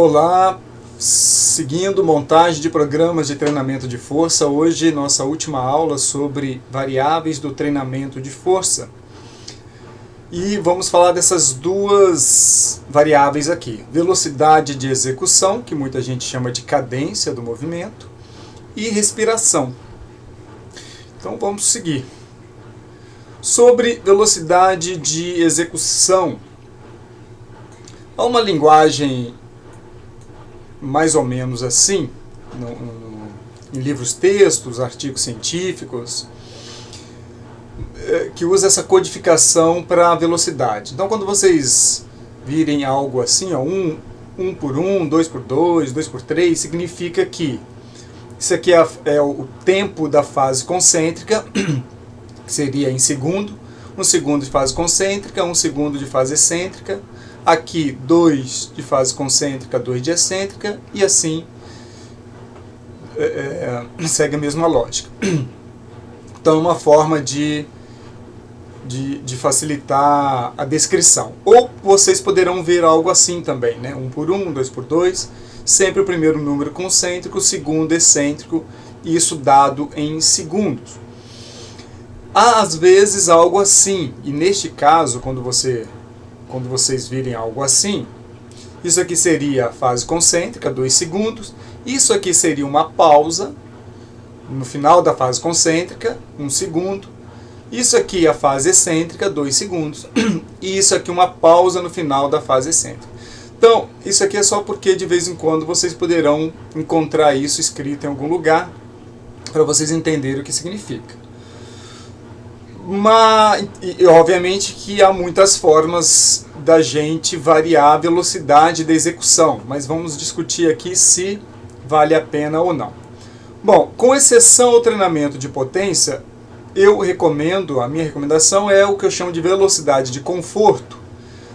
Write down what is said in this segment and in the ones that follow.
Olá, seguindo montagem de programas de treinamento de força, hoje nossa última aula sobre variáveis do treinamento de força. E vamos falar dessas duas variáveis aqui, velocidade de execução, que muita gente chama de cadência do movimento, e respiração. Então vamos seguir. Sobre velocidade de execução, há uma linguagem mais ou menos assim, em livros textos, artigos científicos, que usa essa codificação para a velocidade. Então quando vocês virem algo assim, ó, 1 por 1, 2 por 2, 2 por 3, significa que isso aqui é o tempo da fase concêntrica, que seria em segundo, 1 segundo de fase concêntrica, 1 segundo de fase excêntrica, aqui 2 de fase concêntrica, 2 de excêntrica, e assim segue a mesma lógica. Então é uma forma de facilitar a descrição. Ou vocês poderão ver algo assim também, né? 1 por 1, 2 por 2, sempre o primeiro número concêntrico, o segundo excêntrico, isso dado em segundos. Há às vezes algo assim, e neste caso, quando vocês virem algo assim, isso aqui seria a fase concêntrica, 2 segundos, isso aqui seria uma pausa, no final da fase concêntrica, 1 segundo, isso aqui é a fase excêntrica, 2 segundos, e isso aqui uma pausa no final da fase excêntrica. Então, isso aqui é só porque de vez em quando vocês poderão encontrar isso escrito em algum lugar, para vocês entenderem o que significa. Mas, e obviamente que há muitas formas da gente variar a velocidade da execução, mas vamos discutir aqui se vale a pena ou não. Bom, com exceção ao treinamento de potência, a minha recomendação é o que eu chamo de velocidade de conforto,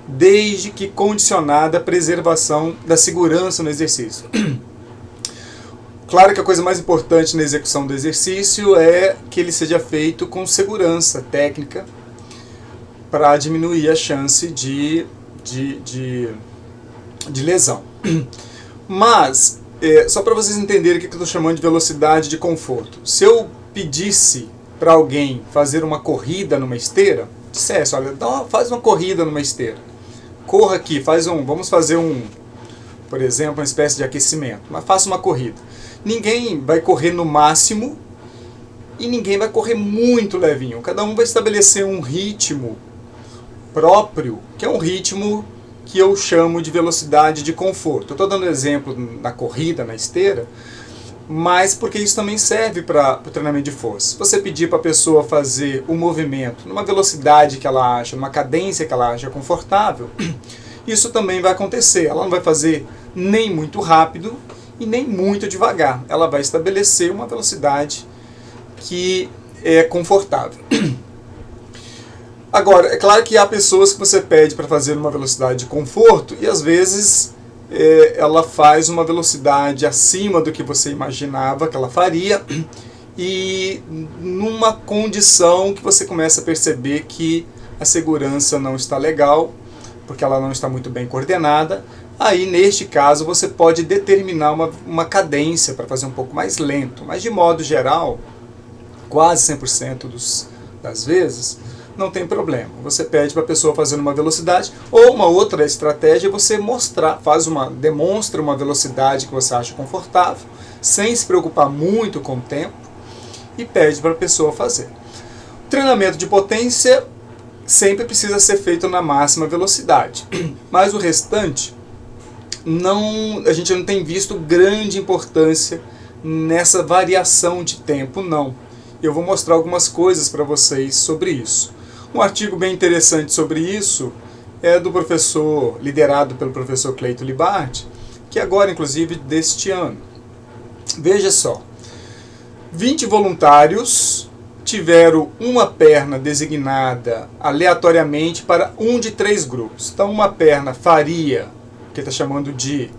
desde que condicionada à preservação da segurança no exercício. Claro que a coisa mais importante na execução do exercício é que ele seja feito com segurança técnica para diminuir a chance de lesão. Mas, só para vocês entenderem o que eu estou chamando de velocidade de conforto. Se eu pedisse para alguém fazer uma corrida numa esteira, dissesse, olha, faz uma corrida numa esteira. Corra aqui, vamos fazer por exemplo, uma espécie de aquecimento, mas faça uma corrida. Ninguém vai correr no máximo e ninguém vai correr muito levinho. Cada um vai estabelecer um ritmo próprio, que é um ritmo que eu chamo de velocidade de conforto. Eu estou dando exemplo na corrida, na esteira, mas porque isso também serve para o treinamento de força. Se você pedir para a pessoa fazer o movimento numa velocidade que ela acha, numa cadência que ela acha confortável, isso também vai acontecer. Ela não vai fazer nem muito rápido e nem muito devagar. Ela vai estabelecer uma velocidade que é confortável. Agora, é claro que há pessoas que você pede para fazer uma velocidade de conforto e às vezes ela faz uma velocidade acima do que você imaginava que ela faria e numa condição que você começa a perceber que a segurança não está legal, porque ela não está muito bem coordenada. Aí, neste caso, você pode determinar uma cadência para fazer um pouco mais lento. Mas, de modo geral, quase 100% das vezes, não tem problema. Você pede para a pessoa fazer uma velocidade, ou uma outra estratégia é você demonstra uma velocidade que você acha confortável, sem se preocupar muito com o tempo, e pede para a pessoa fazer. O treinamento de potência sempre precisa ser feito na máxima velocidade, mas o restante a gente não tem visto grande importância nessa variação de tempo, não. Eu vou mostrar algumas coisas para vocês sobre isso. Um artigo bem interessante sobre isso é do professor, liderado pelo professor Cleito Libardi, que agora, inclusive, deste ano. Veja só, 20 voluntários tiveram uma perna designada aleatoriamente para um de 3 grupos. Então, uma perna faria, que está chamando de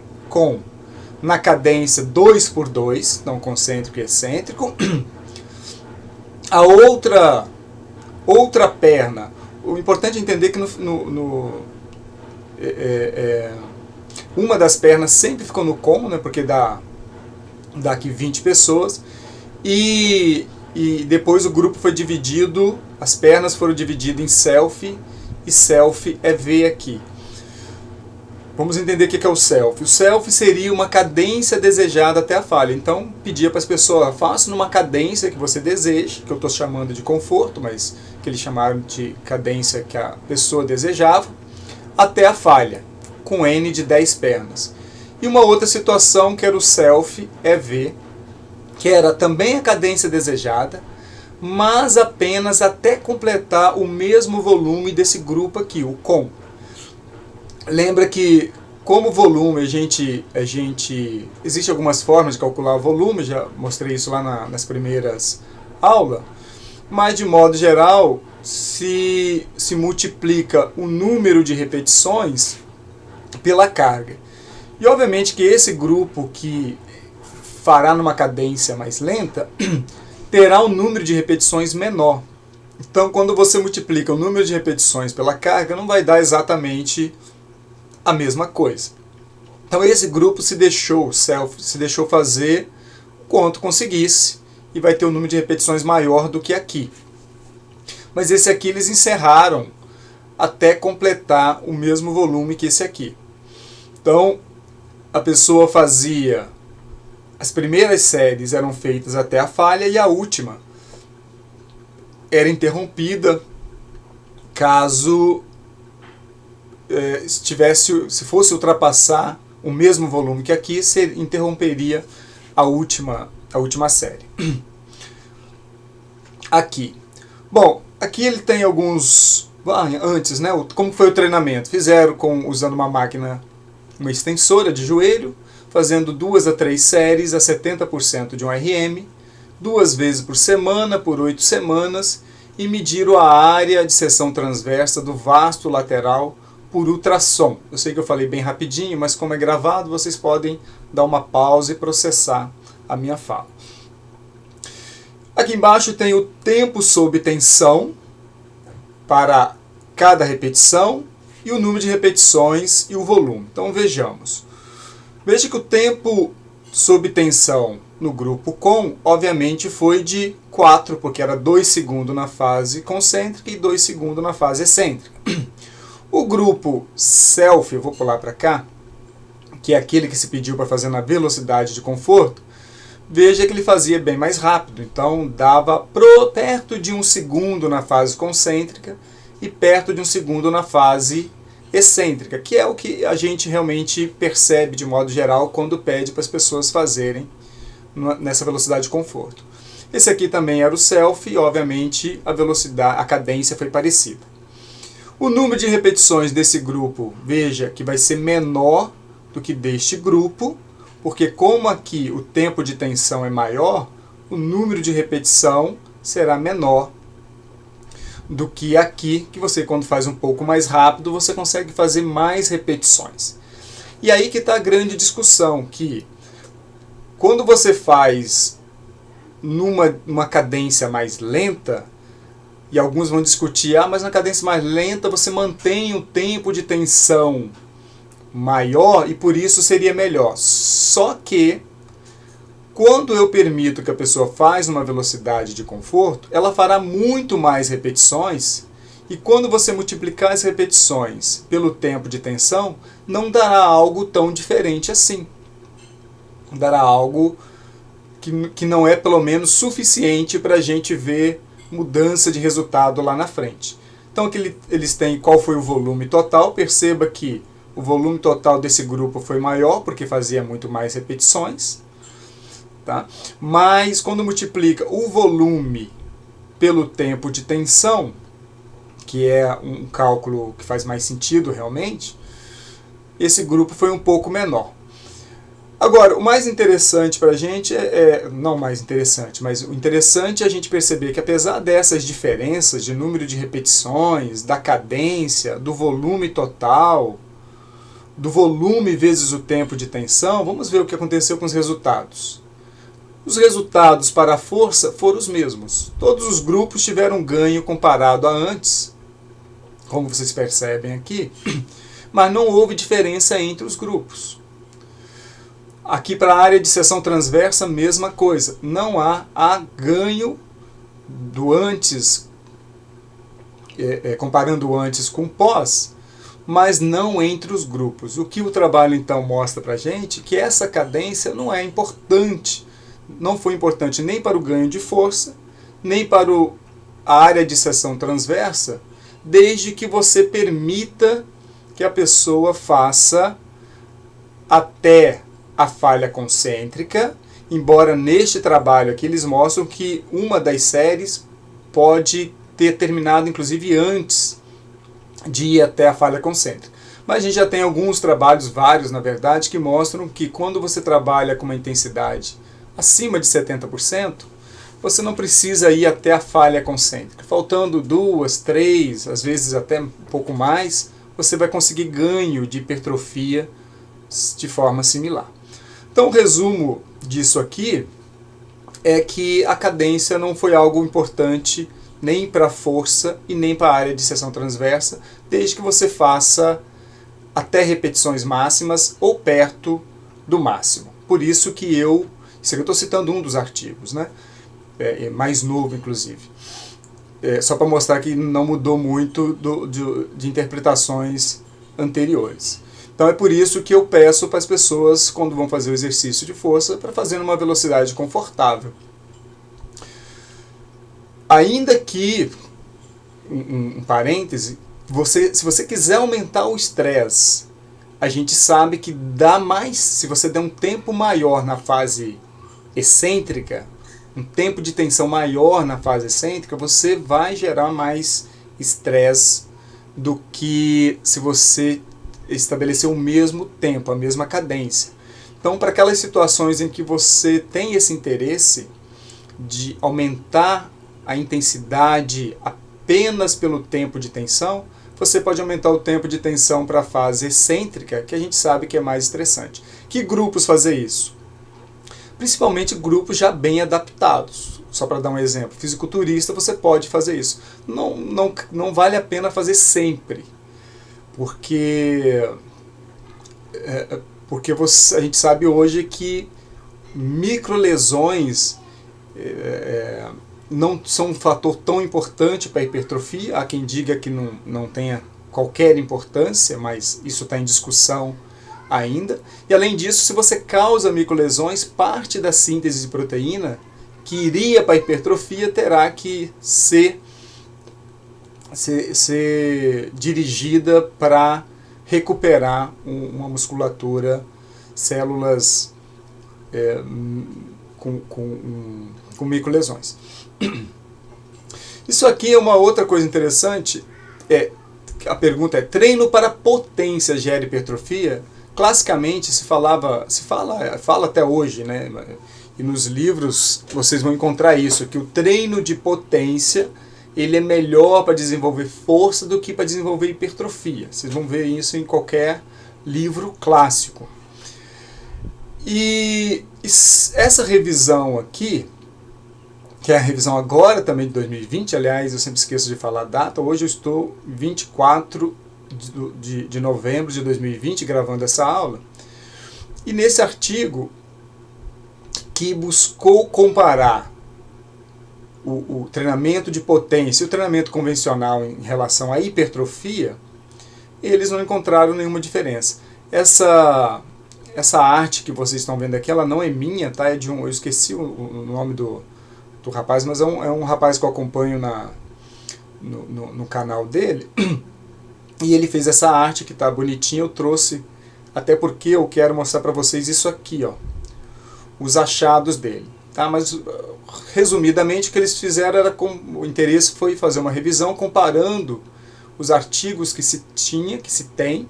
na cadência 2 por 2, então concêntrico e excêntrico. A outra perna, o importante é entender que Uma das pernas sempre ficou no com, né, porque dá aqui 20 pessoas. E depois o grupo foi dividido, as pernas foram divididas em self, e self é V aqui. Vamos entender o que é o self. O self seria uma cadência desejada até a falha. Então, pedia para as pessoas, faça numa cadência que você deseja, que eu estou chamando de conforto, mas que eles chamaram de cadência que a pessoa desejava, até a falha, com N de 10 pernas. E uma outra situação que era o self EV, que era também a cadência desejada, mas apenas até completar o mesmo volume desse grupo aqui, o com. Lembra que, como volume, existe algumas formas de calcular o volume, já mostrei isso lá nas primeiras aulas, mas de modo geral, se multiplica o número de repetições pela carga. E obviamente que esse grupo que fará numa cadência mais lenta, terá um número de repetições menor. Então, quando você multiplica o número de repetições pela carga, não vai dar exatamente a mesma coisa. Então, esse grupo se deixou fazer quanto conseguisse, e vai ter um número de repetições maior do que aqui. Mas esse aqui eles encerraram até completar o mesmo volume que esse aqui. Então, a pessoa fazia... As primeiras séries eram feitas até a falha e a última era interrompida caso se fosse ultrapassar o mesmo volume que aqui, se interromperia a última série. Aqui. Bom, aqui ele tem alguns... Antes, né? Como foi o treinamento? Fizeram usando uma máquina, uma extensora de joelho, fazendo 2 a 3 séries a 70% de um RM, 2 vezes por semana, por 8 semanas, e mediram a área de seção transversa do vasto lateral por ultrassom. Eu sei que eu falei bem rapidinho, mas como é gravado, vocês podem dar uma pausa e processar a minha fala. Aqui embaixo tem o tempo sob tensão para cada repetição e o número de repetições e o volume. Então vejamos. Veja que o tempo sob tensão no grupo com, obviamente, foi de 4, porque era 2 segundos na fase concêntrica e 2 segundos na fase excêntrica. O grupo self, eu vou pular para cá, que é aquele que se pediu para fazer na velocidade de conforto, veja que ele fazia bem mais rápido. Então, dava perto de 1 segundo na fase concêntrica e perto de 1 segundo na fase excêntrica, que é o que a gente realmente percebe de modo geral quando pede para as pessoas fazerem nessa velocidade de conforto. Esse aqui também era o self e obviamente a cadência foi parecida. O número de repetições desse grupo, veja que vai ser menor do que deste grupo, porque como aqui o tempo de tensão é maior, o número de repetição será menor do que aqui, que você, quando faz um pouco mais rápido, você consegue fazer mais repetições. E aí que está a grande discussão, que quando você faz numa cadência mais lenta, e alguns vão discutir, mas na cadência mais lenta você mantém o tempo de tensão maior e por isso seria melhor. Só que quando eu permito que a pessoa faça uma velocidade de conforto, ela fará muito mais repetições, e quando você multiplicar as repetições pelo tempo de tensão, não dará algo tão diferente assim. Dará algo que não é pelo menos suficiente para a gente ver mudança de resultado lá na frente. Então aqui eles têm qual foi o volume total. Perceba que o volume total desse grupo foi maior, porque fazia muito mais repetições. Tá? Mas quando multiplica o volume pelo tempo de tensão, que é um cálculo que faz mais sentido realmente, esse grupo foi um pouco menor. Agora, o mais interessante para a gente não mais interessante, mas o interessante é a gente perceber que apesar dessas diferenças de número de repetições, da cadência, do volume total, do volume vezes o tempo de tensão, vamos ver o que aconteceu com os resultados. Os resultados para a força foram os mesmos. Todos os grupos tiveram ganho comparado a antes, como vocês percebem aqui, mas não houve diferença entre os grupos. Aqui para a área de seção transversa, mesma coisa. Não há ganho do antes, comparando o antes com o pós, mas não entre os grupos. O que o trabalho então mostra para a gente que essa cadência não é importante, não foi importante nem para o ganho de força, nem para a área de seção transversa, desde que você permita que a pessoa faça até a falha concêntrica, embora neste trabalho aqui eles mostram que uma das séries pode ter terminado inclusive antes de ir até a falha concêntrica. Mas a gente já tem alguns trabalhos, vários na verdade, que mostram que quando você trabalha com uma intensidade acima de 70%, você não precisa ir até a falha concêntrica. Faltando 2, 3, às vezes até um pouco mais, você vai conseguir ganho de hipertrofia de forma similar. Então o resumo disso aqui é que a cadência não foi algo importante nem para a força e nem para a área de seção transversa, desde que você faça até repetições máximas ou perto do máximo. Por isso que isso aqui eu estou citando um dos artigos, né? Mais novo inclusive. Só para mostrar que não mudou muito de interpretações anteriores. Então é por isso que eu peço para as pessoas, quando vão fazer o exercício de força, para fazer numa velocidade confortável. Ainda que, um parêntese, se você quiser aumentar o estresse, a gente sabe que dá mais, se você der um tempo maior na fase excêntrica, um tempo de tensão maior na fase excêntrica, você vai gerar mais estresse do que se você estabelecer o mesmo tempo, a mesma cadência. Então, para aquelas situações em que você tem esse interesse de aumentar a intensidade apenas pelo tempo de tensão, você pode aumentar o tempo de tensão para a fase excêntrica, que a gente sabe que é mais estressante. Que grupos fazer isso? Principalmente grupos já bem adaptados. Só para dar um exemplo, fisiculturista você pode fazer isso. Não vale a pena fazer sempre, porque a gente sabe hoje que microlesões não são um fator tão importante para a hipertrofia. Há quem diga que não tenha qualquer importância, mas isso está em discussão ainda. E além disso, se você causa microlesões, parte da síntese de proteína que iria para a hipertrofia terá que ser dirigida para recuperar uma musculatura, células com microlesões. Isso aqui é uma outra coisa interessante. A pergunta é: treino para potência gera hipertrofia? Classicamente se fala até hoje, né? E nos livros vocês vão encontrar isso, que o treino de potência ele é melhor para desenvolver força do que para desenvolver hipertrofia. Vocês vão ver isso em qualquer livro clássico. E essa revisão aqui, que é a revisão agora também de 2020, aliás, eu sempre esqueço de falar a data, hoje eu estou 24 de novembro de 2020 gravando essa aula, e nesse artigo que buscou comparar o treinamento de potência e o treinamento convencional em relação à hipertrofia, eles não encontraram nenhuma diferença. Essa arte que vocês estão vendo aqui, ela não é minha, tá? Eu esqueci o nome do rapaz, mas é um rapaz que eu acompanho no canal dele, e ele fez essa arte que está bonitinha. Eu trouxe até porque eu quero mostrar para vocês isso aqui, ó, os achados dele, tá? Mas resumidamente o que eles fizeram era, o interesse foi fazer uma revisão comparando os artigos que se tem,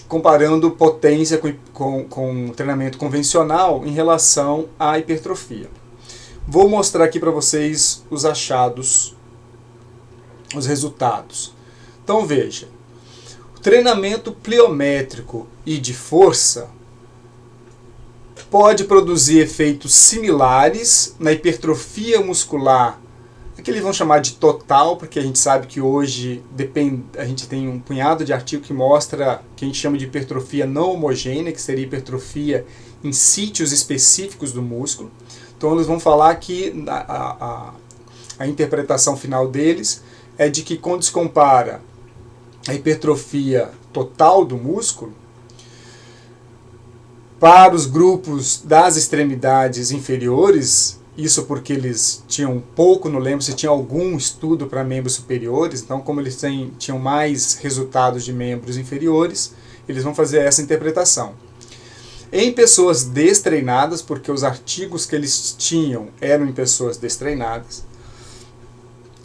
comparando potência com treinamento convencional em relação à hipertrofia. Vou mostrar aqui para vocês os achados, os resultados. Então veja, o treinamento pliométrico e de força pode produzir efeitos similares na hipertrofia muscular. Aqui eles vão chamar de total, porque a gente sabe que hoje a gente tem um punhado de artigo que mostra que a gente chama de hipertrofia não homogênea, que seria hipertrofia em sítios específicos do músculo. Então eles vão falar que a interpretação final deles é de que quando se compara a hipertrofia total do músculo para os grupos das extremidades inferiores, isso porque eles tinham pouco, não lembro se tinha algum estudo para membros superiores, então como eles tinham mais resultados de membros inferiores, eles vão fazer essa interpretação. Em pessoas destreinadas, porque os artigos que eles tinham eram em pessoas destreinadas,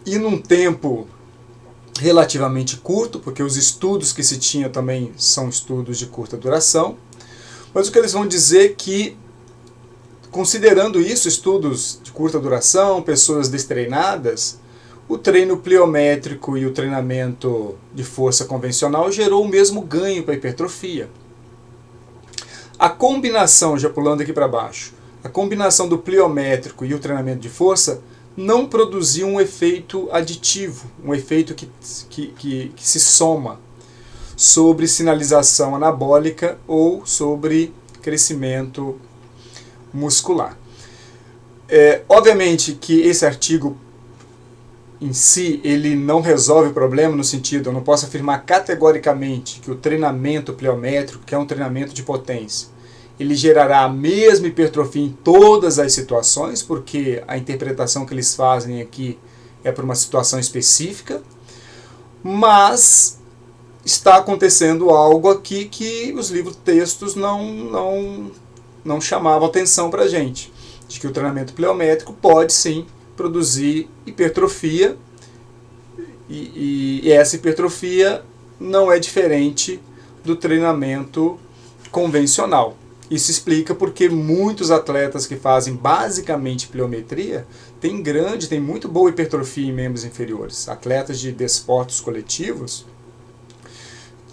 e num tempo relativamente curto, porque os estudos que se tinha também são estudos de curta duração, mas o que eles vão dizer que, considerando isso, estudos de curta duração, pessoas destreinadas, o treino pliométrico e o treinamento de força convencional gerou o mesmo ganho para a hipertrofia. A combinação, já pulando aqui para baixo, a combinação do pliométrico e o treinamento de força não produziu um efeito aditivo, um efeito que se soma sobre sinalização anabólica ou sobre crescimento muscular. Obviamente que esse artigo em si, ele não resolve o problema no sentido, eu não posso afirmar categoricamente que o treinamento pliométrico, que é um treinamento de potência, ele gerará a mesma hipertrofia em todas as situações, porque a interpretação que eles fazem aqui é para uma situação específica, mas está acontecendo algo aqui que os livros-textos não chamavam atenção para a gente, de que o treinamento pliométrico pode sim produzir hipertrofia, e essa hipertrofia não é diferente do treinamento convencional. Isso explica porque muitos atletas que fazem basicamente pliometria têm muito boa hipertrofia em membros inferiores. Atletas de desportos coletivos,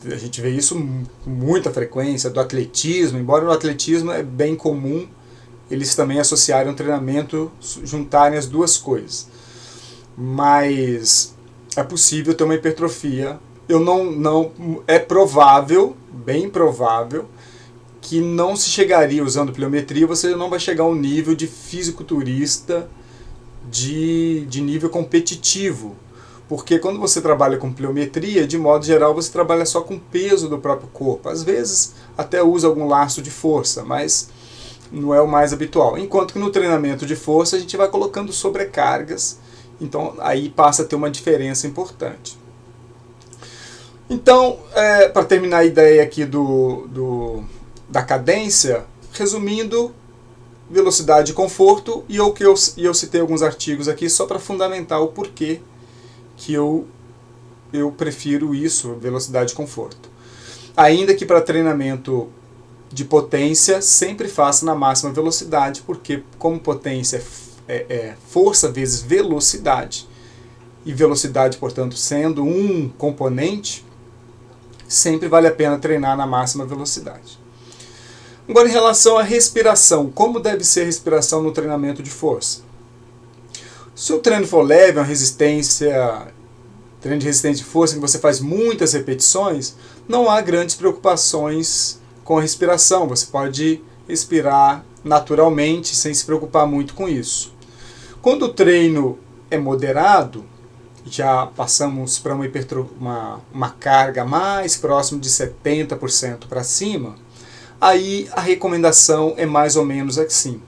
a gente vê isso com muita frequência, do atletismo, embora no atletismo é bem comum eles também associarem um treinamento, juntarem as duas coisas. Mas é possível ter uma hipertrofia. É provável, bem provável, que não se chegaria usando pliometria, você não vai chegar a um nível de fisiculturista de nível competitivo. Porque quando você trabalha com pliometria, de modo geral, você trabalha só com o peso do próprio corpo. Às vezes até usa algum laço de força, mas não é o mais habitual. Enquanto que no treinamento de força a gente vai colocando sobrecargas, então aí passa a ter uma diferença importante. Então, para terminar a ideia aqui da cadência, resumindo, velocidade e conforto, e eu citei alguns artigos aqui só para fundamentar o porquê que eu prefiro isso, velocidade e conforto. Ainda que para treinamento de potência, sempre faça na máxima velocidade, porque como potência é força vezes velocidade, e velocidade, portanto, sendo um componente, sempre vale a pena treinar na máxima velocidade. Agora, em relação à respiração, como deve ser a respiração no treinamento de força? Se o treino for leve, treino de resistência de força, que você faz muitas repetições, não há grandes preocupações com a respiração. Você pode respirar naturalmente, sem se preocupar muito com isso. Quando o treino é moderado, já passamos para uma carga mais próxima de 70% para cima, aí a recomendação é mais ou menos assim.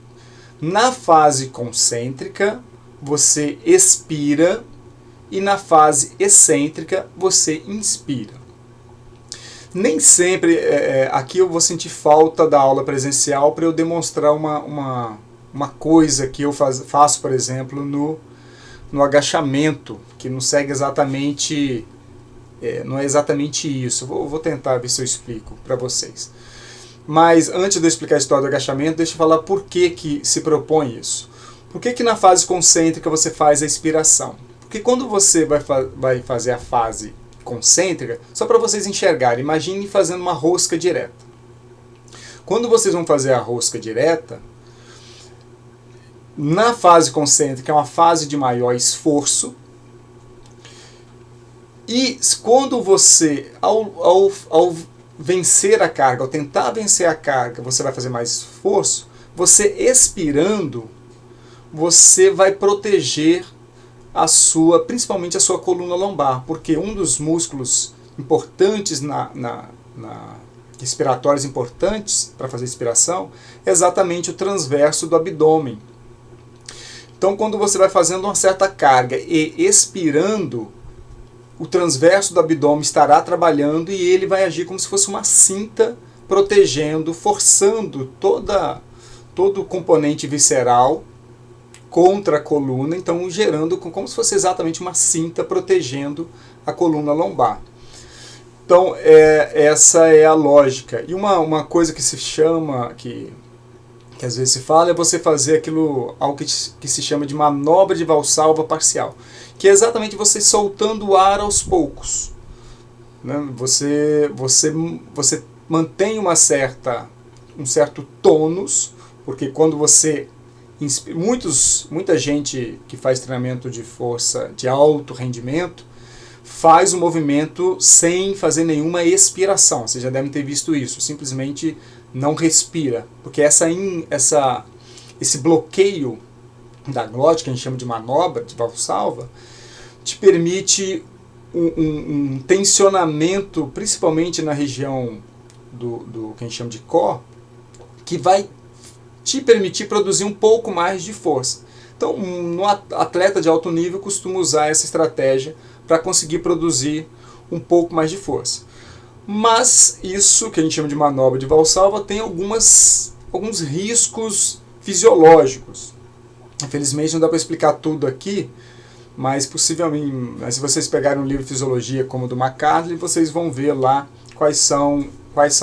Na fase concêntrica, você expira, e na fase excêntrica, você inspira. Nem sempre, aqui eu vou sentir falta da aula presencial para eu demonstrar uma coisa que eu faço, por exemplo, no agachamento, que não segue exatamente, não é exatamente isso. Vou tentar ver se eu explico para vocês. Mas antes de eu explicar a história do agachamento, deixa eu falar por que se propõe isso. Por que na fase concêntrica você faz a expiração? Porque quando você vai fazer a fase concêntrica, só para vocês enxergarem, imagine fazendo uma rosca direta. Quando vocês vão fazer a rosca direta, na fase concêntrica é uma fase de maior esforço. E quando você, ao vencer a carga, ao tentar vencer a carga, você vai fazer mais esforço, você expirando, você vai proteger principalmente a sua coluna lombar, porque um dos músculos importantes respiratórios importantes para fazer expiração é exatamente o transverso do abdômen. Então, quando você vai fazendo uma certa carga e expirando, o transverso do abdômen estará trabalhando e ele vai agir como se fosse uma cinta protegendo, forçando todo o componente visceral contra a coluna, então gerando como se fosse exatamente uma cinta protegendo a coluna lombar. Então, essa é a lógica. E uma coisa que se chama, que às vezes se fala, é você fazer algo que se chama de manobra de valsalva parcial, que é exatamente você soltando o ar aos poucos. Né? Você mantém um certo tônus, porque quando você... Muita gente que faz treinamento de força, de alto rendimento, faz o movimento sem fazer nenhuma expiração. Vocês já devem ter visto isso. Simplesmente não respira. Porque esse bloqueio da glote, que a gente chama de manobra de valsalva, te permite um tensionamento, principalmente na região do que a gente chama de core, que vai te permitir produzir um pouco mais de força. Então, no atleta de alto nível costuma usar essa estratégia para conseguir produzir um pouco mais de força. Mas isso, que a gente chama de manobra de valsalva, tem alguns riscos fisiológicos. Infelizmente não dá para explicar tudo aqui, mas possivelmente, se vocês pegarem um livro de fisiologia como o do McCartney, vocês vão ver lá quais são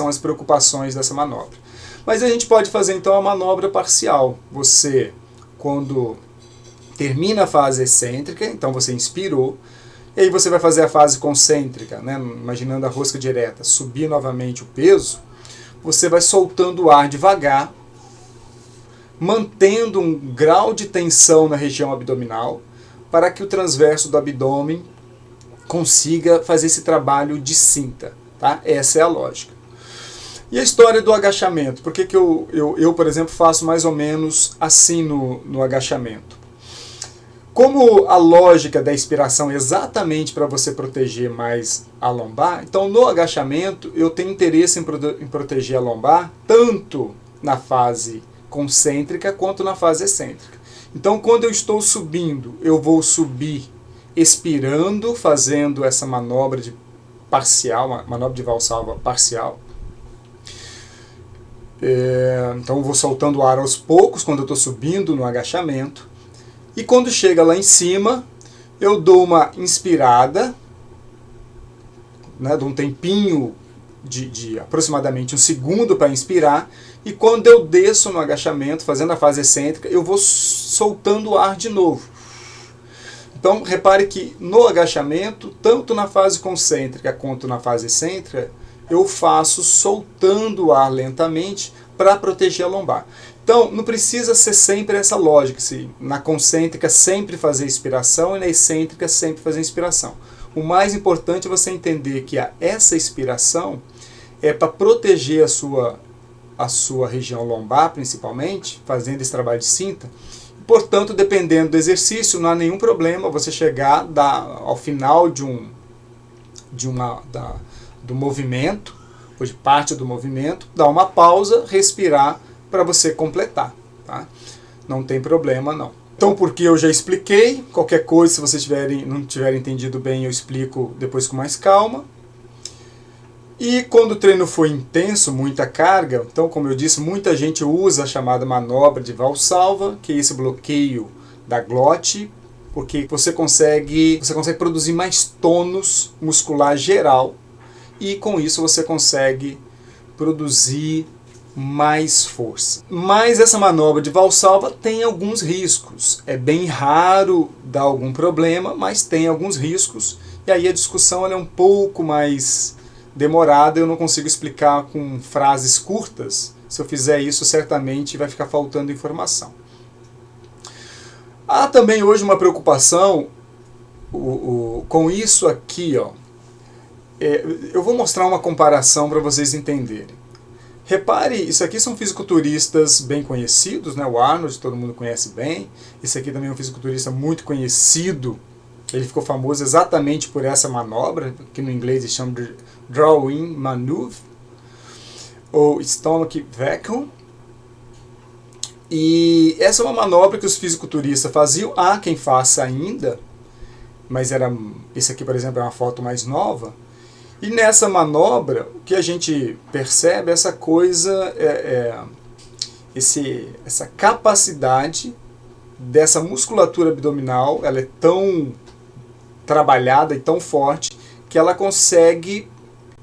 as preocupações dessa manobra. Mas a gente pode fazer então a manobra parcial. Você, quando termina a fase excêntrica, então você inspirou, e aí você vai fazer a fase concêntrica, né? Imaginando a rosca direta, subir novamente o peso, você vai soltando o ar devagar, mantendo um grau de tensão na região abdominal, para que o transverso do abdômen consiga fazer esse trabalho de cinta. Tá? Essa é a lógica. E a história do agachamento? Por que eu, por exemplo, faço mais ou menos assim no agachamento? Como a lógica da expiração é exatamente para você proteger mais a lombar, então no agachamento eu tenho interesse em proteger a lombar tanto na fase concêntrica quanto na fase excêntrica. Então quando eu estou subindo, eu vou subir expirando, fazendo essa manobra de manobra de valsalva parcial. Então eu vou soltando o ar aos poucos quando eu estou subindo no agachamento. E quando chega lá em cima, eu dou uma inspirada, né, dou um tempinho de aproximadamente 1 segundo para inspirar, e quando eu desço no agachamento, fazendo a fase excêntrica, eu vou soltando o ar de novo. Então, repare que no agachamento, tanto na fase concêntrica quanto na fase excêntrica, eu faço soltando o ar lentamente para proteger a lombar. Então, não precisa ser sempre essa lógica, se na concêntrica sempre fazer expiração e na excêntrica sempre fazer inspiração. O mais importante é você entender que essa expiração é para proteger a sua região lombar, principalmente, fazendo esse trabalho de cinta. Portanto, dependendo do exercício, não há nenhum problema você chegar ao final do movimento, ou de parte do movimento, dar uma pausa, respirar, para você completar, tá? Não tem problema não. Então, porque eu já expliquei, qualquer coisa, se vocês não tiverem entendido bem, eu explico depois com mais calma. E quando o treino for intenso, muita carga, então, como eu disse, muita gente usa a chamada manobra de valsalva, que é esse bloqueio da glote, porque você consegue produzir mais tônus muscular geral, e com isso você consegue produzir mais força. Mas essa manobra de valsalva tem alguns riscos. É bem raro dar algum problema, mas tem alguns riscos. E aí a discussão é um pouco mais demorada, eu não consigo explicar com frases curtas. Se eu fizer isso, certamente vai ficar faltando informação. Há também hoje uma preocupação com isso aqui, ó. Eu vou mostrar uma comparação para vocês entenderem. Repare, isso aqui são fisiculturistas bem conhecidos, né? O Arnold, todo mundo conhece bem. Esse aqui também é um fisiculturista muito conhecido. Ele ficou famoso exatamente por essa manobra, que no inglês se chama de Draw-In Maneuver, ou Stomach Vacuum. E essa é uma manobra que os fisiculturistas faziam. Há quem faça ainda, mas esse aqui, por exemplo, é uma foto mais nova. E nessa manobra, o que a gente percebe é essa coisa, essa capacidade dessa musculatura abdominal, ela é tão trabalhada e tão forte que ela consegue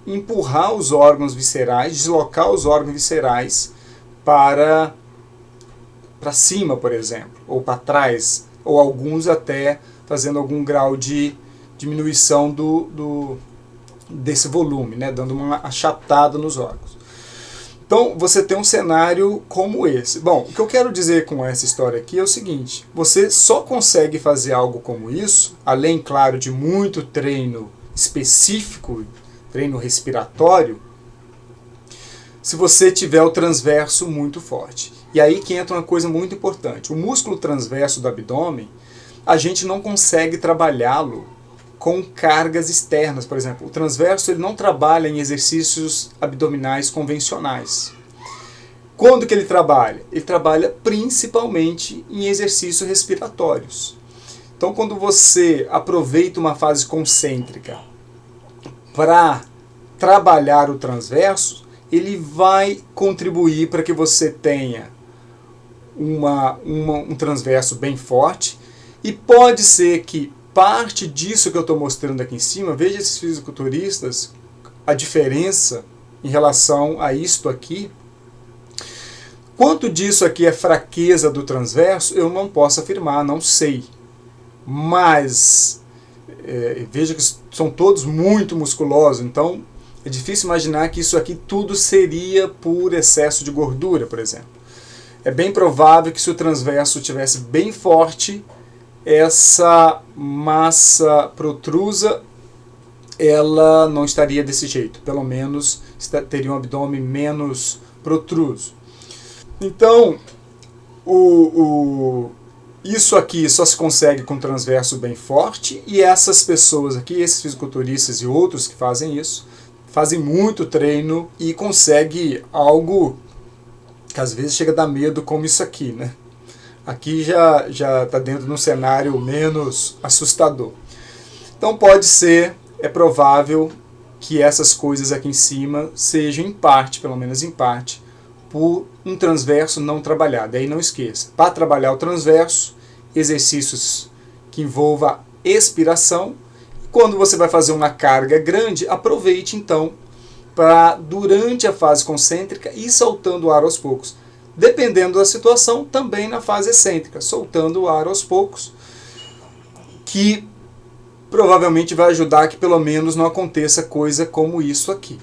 empurrar os órgãos viscerais, deslocar os órgãos viscerais para cima, por exemplo, ou para trás, ou alguns até fazendo algum grau de diminuição desse volume, né, dando uma achatada nos órgãos. Então você tem um cenário como esse. Bom, o que eu quero dizer com essa história aqui é o seguinte: você só consegue fazer algo como isso, além, claro, de muito treino específico, treino respiratório, se você tiver o transverso muito forte. E aí que entra uma coisa muito importante. O músculo transverso do abdômen, a gente não consegue trabalhá-lo com cargas externas, por exemplo. O transverso ele não trabalha em exercícios abdominais convencionais. Quando que ele trabalha? Ele trabalha principalmente em exercícios respiratórios. Então, quando você aproveita uma fase concêntrica para trabalhar o transverso, ele vai contribuir para que você tenha um transverso bem forte, e pode ser que parte disso que eu estou mostrando aqui em cima, veja esses fisiculturistas, a diferença em relação a isto aqui. Quanto disso aqui é fraqueza do transverso, eu não posso afirmar, não sei. Mas veja que são todos muito musculosos, então é difícil imaginar que isso aqui tudo seria por excesso de gordura, por exemplo. É bem provável que se o transverso tivesse bem forte, essa massa protrusa ela não estaria desse jeito, pelo menos teria um abdômen menos protruso. Então, isso aqui só se consegue com transverso bem forte, e essas pessoas aqui, esses fisiculturistas e outros que fazem isso, fazem muito treino e conseguem algo que às vezes chega a dar medo, como isso aqui, né? Aqui já está dentro de um cenário menos assustador. Então pode ser, é provável que essas coisas aqui em cima sejam em parte, pelo menos em parte, por um transverso não trabalhado. Aí não esqueça, para trabalhar o transverso, exercícios que envolvam expiração. Quando você vai fazer uma carga grande, aproveite então para, durante a fase concêntrica, ir soltando o ar aos poucos. Dependendo da situação, também na fase excêntrica, soltando o ar aos poucos, que provavelmente vai ajudar que pelo menos não aconteça coisa como isso aqui.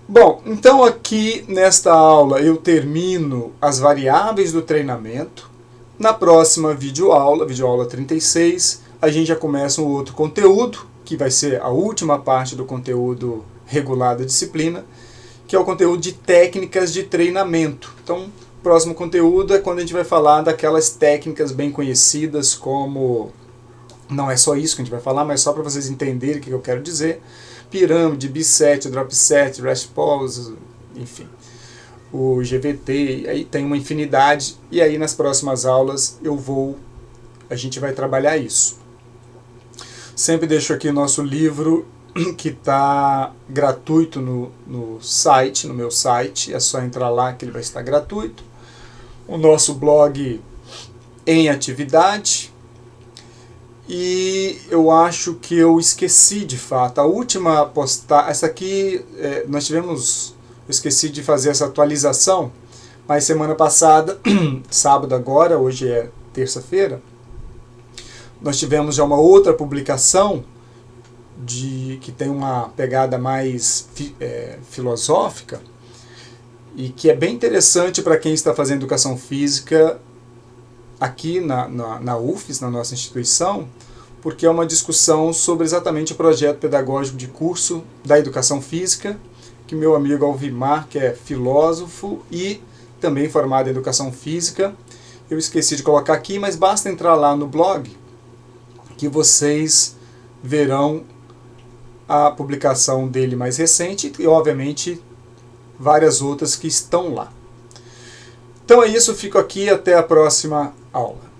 Bom, então aqui nesta aula eu termino as variáveis do treinamento. Na próxima videoaula 36, a gente já começa um outro conteúdo, que vai ser a última parte do conteúdo regular da disciplina, que é o conteúdo de técnicas de treinamento. Então, o próximo conteúdo é quando a gente vai falar daquelas técnicas bem conhecidas como... Não é só isso que a gente vai falar, mas só para vocês entenderem o que eu quero dizer. Pirâmide, B7, Drop Set, Rest Pause, enfim. O GVT, aí tem uma infinidade. E aí nas próximas aulas a gente vai trabalhar isso. Sempre deixo aqui nosso livro, que está gratuito no site, no meu site, é só entrar lá que ele vai estar gratuito. O nosso blog em atividade. E eu acho que eu esqueci de fato, a última postagem, essa aqui, eu esqueci de fazer essa atualização, mas semana passada, sábado agora, hoje é terça-feira, nós tivemos já uma outra publicação que tem uma pegada mais filosófica e que é bem interessante para quem está fazendo educação física aqui na UFES, na nossa instituição, porque é uma discussão sobre exatamente o projeto pedagógico de curso da educação física, que meu amigo Alvimar, que é filósofo e também formado em educação física, eu esqueci de colocar aqui, mas basta entrar lá no blog que vocês verão a publicação dele mais recente e, obviamente, várias outras que estão lá. Então é isso, fico aqui, até a próxima aula.